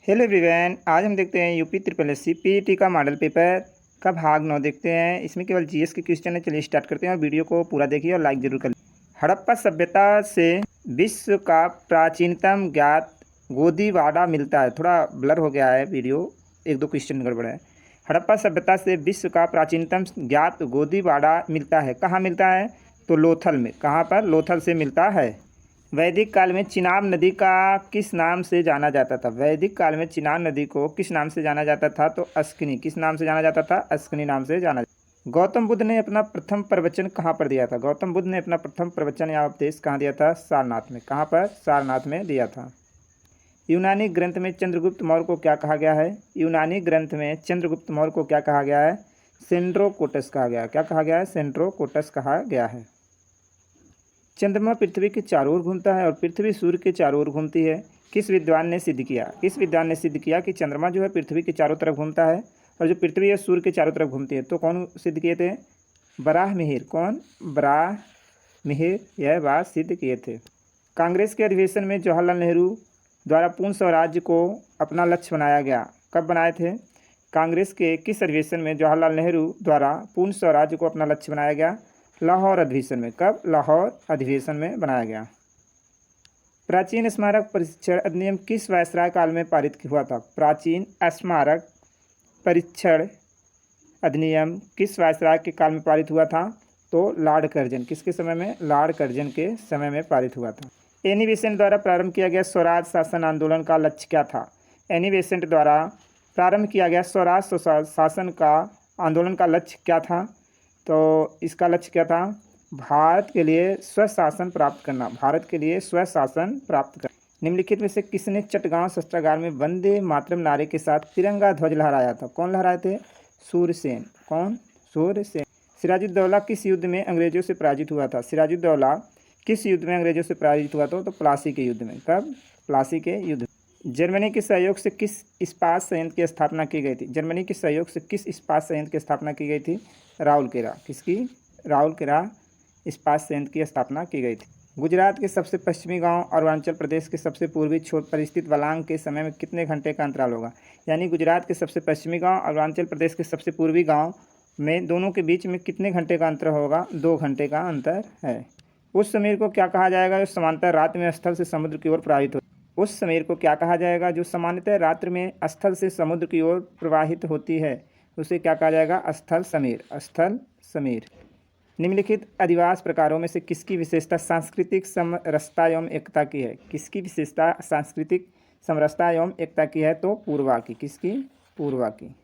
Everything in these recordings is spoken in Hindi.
हेलो एवरीवन, आज हम देखते हैं UP triple S C PET का मॉडल पेपर का भाग 9 देखते हैं। इसमें केवल जीएस के क्वेश्चन है। चलिए स्टार्ट करते हैं और वीडियो को पूरा देखिए और लाइक जरूर करें। हड़प्पा सभ्यता से विश्व का प्राचीनतम ज्ञात गोदीवाड़ा मिलता है। थोड़ा ब्लर हो गया है वीडियो, एक दो क्वेश्चन गड़बड़ है। हड़प्पा सभ्यता से विश्व का प्राचीनतम ज्ञात गोदीवाड़ा मिलता है। कहाँ मिलता है? तो लोथल में। कहाँ पर? लोथल से मिलता है। वैदिक काल में चिनाब नदी का किस नाम से जाना जाता था? वैदिक काल में चिनाब नदी को किस नाम से जाना जाता था? तो अस्किनी। किस नाम से जाना जाता था? अस्किनी नाम से जाना। गौतम बुद्ध ने अपना प्रथम प्रवचन कहाँ पर दिया था? गौतम बुद्ध ने अपना प्रथम प्रवचन या उपदेश कहाँ दिया था? सारनाथ में। कहाँ पर? सारनाथ में दिया था। यूनानी ग्रंथ में चंद्रगुप्त मौर्य को क्या कहा गया है? यूनानी ग्रंथ में चंद्रगुप्त मौर्य को क्या कहा गया है? सेंड्रोकोटस कहा गया है। क्या कहा गया है? सेंड्रोकोटस कहा गया है। चंद्रमा पृथ्वी के चारों ओर घूमता है और पृथ्वी सूर्य के चारों ओर घूमती है। किस विद्वान ने सिद्ध किया? किस विद्वान ने सिद्ध किया कि चंद्रमा जो है पृथ्वी के चारों तरफ घूमता है और जो पृथ्वी है सूर्य के चारों तरफ घूमती है? तो कौन सिद्ध किए थे? बराहमिहिर। कौन? बराहमिहिर यह बात सिद्ध किए थे। कांग्रेस के अधिवेशन में जवाहरलाल नेहरू द्वारा पूर्ण स्वराज्य को अपना लक्ष्य बनाया गया। कब बनाए थे? कांग्रेस के किस अधिवेशन में जवाहरलाल नेहरू द्वारा पूर्ण स्वराज्य को अपना लक्ष्य बनाया गया? लाहौर अधिवेशन में। कब? लाहौर अधिवेशन में बनाया गया। प्राचीन स्मारक परीक्षण अधिनियम किस वायसराय काल में पारित हुआ था? प्राचीन स्मारक परीक्षण अधिनियम किस वायसराय के काल में पारित हुआ था? तो लॉर्ड कर्जन। किसके समय में? लॉर्ड कर्जन के समय में पारित हुआ था। एनी बेसेंट द्वारा प्रारंभ किया गया स्वराज शासन आंदोलन का लक्ष्य क्या था? एनी बेसेंट द्वारा प्रारंभ किया गया स्वराज शासन का आंदोलन का लक्ष्य क्या था? तो इसका लक्ष्य क्या था? भारत के लिए स्वशासन प्राप्त करना। भारत के लिए स्वशासन प्राप्त करना। निम्नलिखित में से किसने चटगांव शस्त्रागार में वंदे मातरम नारे के साथ तिरंगा ध्वज लहराया था? कौन लहराए थे? सूरसेन। कौन? सूरसेन। सिराजुद्दौला किस युद्ध में अंग्रेजों से पराजित हुआ था? सिराजुद्दौला किस युद्ध में अंग्रेजों से पराजित हुआ था? तो प्लासी के युद्ध में। कब? प्लासी के युद्ध। जर्मनी के सहयोग से किस इस्पात संयंत्र की स्थापना की गई थी? जर्मनी के सहयोग से किस इस्पात संयंत्र की स्थापना की गई थी? राउरकेला। किसकी? राउरकेला इस्पात संयंत्र की स्थापना की गई थी। गुजरात के सबसे पश्चिमी गांव और अरुणाचल प्रदेश के सबसे पूर्वी छोर पर स्थित वलांग के समय में कितने घंटे का अंतराल होगा? यानी गुजरात के सबसे पश्चिमी गांव और अरुणाचल प्रदेश के सबसे पूर्वी गांव में दोनों के बीच में कितने घंटे का अंतर होगा? 2 घंटे का अंतर है। उस समीर को क्या कहा जाएगा जो समांतर रात्रि में स्थल से समुद्र की ओर प्रवाहित हो? उस समीर को क्या कहा जाएगा जो सामान्यतः रात्रि में स्थल से समुद्र की ओर प्रवाहित होती है? उसे क्या कहा जाएगा? स्थल समीर। स्थल समीर। निम्नलिखित अधिवास प्रकारों में से किसकी विशेषता सांस्कृतिक समरसता एवं एकता की है? किसकी विशेषता सांस्कृतिक समरसता एवं एकता की है? तो पूर्वा की। किसकी? पूर्वा की।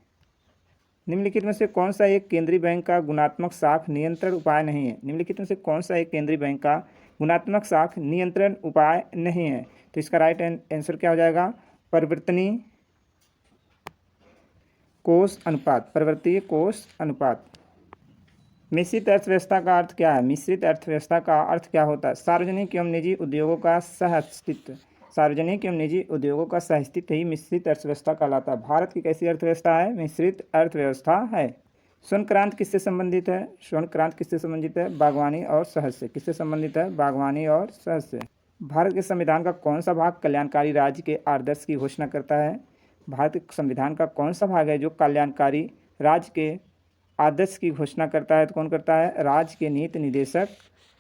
निम्नलिखित में से कौन सा एक केंद्रीय बैंक का गुणात्मक साख नियंत्रण उपाय नहीं है? निम्नलिखित में से कौन सा एक केंद्रीय बैंक का गुणात्मक साख नियंत्रण उपाय नहीं है? तो इसका राइट आंसर क्या हो जाएगा? परिवर्तनीय कोष अनुपात। परिवर्तनीय कोष अनुपात। मिश्रित अर्थव्यवस्था का अर्थ क्या है? मिश्रित अर्थव्यवस्था का अर्थ क्या होता है? सार्वजनिक एवं निजी उद्योगों का सहअस्तित्व। सार्वजनिक एवं निजी उद्योगों का सहअस्तित्व ही मिश्रित अर्थव्यवस्था कहलाता है। भारत की कैसी अर्थव्यवस्था है? मिश्रित अर्थव्यवस्था है। स्वर्ण क्रांति किससे संबंधित है? स्वर्ण क्रांति किससे संबंधित है? बागवानी और शहद से। किससे संबंधित है? बागवानी और शहद से। भारत के संविधान का कौन सा भाग कल्याणकारी राज्य के आदर्श की घोषणा करता है? भारत के संविधान का कौन सा भाग है जो कल्याणकारी राज्य के आदर्श की घोषणा करता है? तो कौन करता है? राज्य के नीति निर्देशक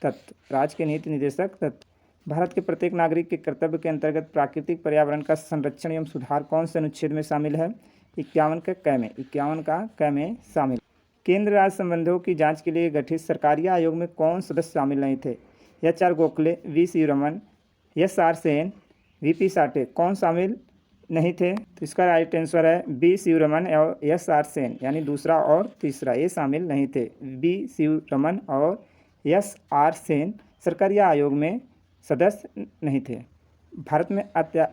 तत्व। राज्य के नीति निर्देशक तत्व। भारत के प्रत्येक नागरिक के कर्तव्य के अंतर्गत प्राकृतिक पर्यावरण का संरक्षण एवं सुधार कौन से अनुच्छेद में शामिल है? 51 का क में। 51 का क में शामिल। केंद्र राज्य संबंधों की जांच के लिए गठित सरकारी आयोग में कौन सदस्य शामिल नहीं थे? HR Gokhale, VC Raman, SR Sen, VP Sathe. कौन शामिल नहीं थे? तो इसका राइट आंसर है B शिवरमन और SR सेन, यानी दूसरा और तीसरा ये शामिल नहीं थे। B शिवरमन और SR सेन सरकारी आयोग में सदस्य नहीं थे। भारत में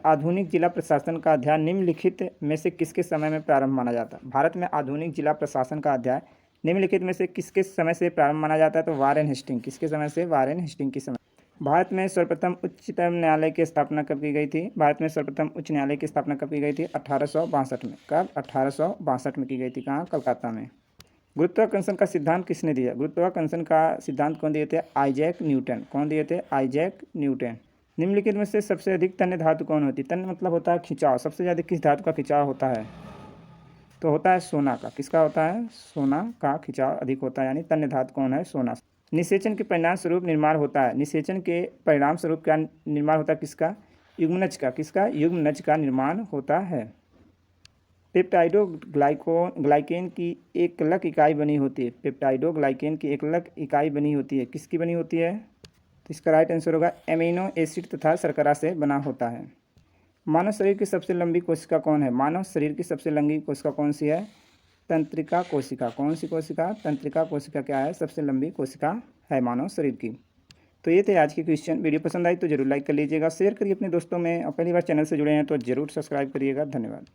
आधुनिक जिला प्रशासन का अध्याय निम्नलिखित में से किसके समय में प्रारंभ माना जाता है? भारत में आधुनिक जिला प्रशासन का अध्याय निम्नलिखित में से किसके समय से प्रारंभ माना जाता है? तो वारेन हेस्टिंग। किसके समय से? वारेन हेस्टिंग के समय। भारत में सर्वप्रथम उच्चतम न्यायालय की स्थापना कब की गई थी? भारत में सर्वप्रथम उच्च न्यायालय की स्थापना कब की गई थी? 1862 में। कब? 1862 में की गई थी। कहाँ? कलकत्ता में। गुरुत्वाकर्षण का सिद्धांत किसने दिया? गुरुत्वाकर्षण का सिद्धांत कौन दिए थे? Isaac Newton. कौन दिए थे? Isaac Newton. निम्नलिखित में से सबसे अधिक तन्य धातु कौन होती है? तन्य मतलब होता है खिंचाव। सबसे ज़्यादा किस धातु का खिंचाव होता है? तो होता है सोना का। किसका होता है? सोना का खिंचाव अधिक होता है, यानी तन्य धातु कौन है? सोना। निषेचन के परिणाम स्वरूप निर्माण होता है। निषेचन के परिणाम स्वरूप क्या निर्माण होता है? किसका? युग्मनज का। किसका? युग्मनज का निर्माण होता है। पेप्टाइडोग्लाइकेन की एकलक इकाई बनी होती है। पेप्टाइडोग्लाइकेन की एकलक इकाई बनी होती है। किसकी बनी होती है? तो इसका राइट आंसर होगा एमिनो एसिड तथा शर्करा से बना होता है। मानव शरीर की सबसे लंबी कोशिका कौन है? मानव शरीर की सबसे लंबी कोशिका कौन सी है? तंत्रिका कोशिका। कौन सी कोशिका? तंत्रिका कोशिका क्या है? सबसे लंबी कोशिका है मानव शरीर की। तो ये थे आज के क्वेश्चन। वीडियो पसंद आई तो जरूर लाइक कर लीजिएगा, शेयर करिए अपने दोस्तों में, और पहली बार चैनल से जुड़े हैं तो जरूर सब्सक्राइब करिएगा। धन्यवाद।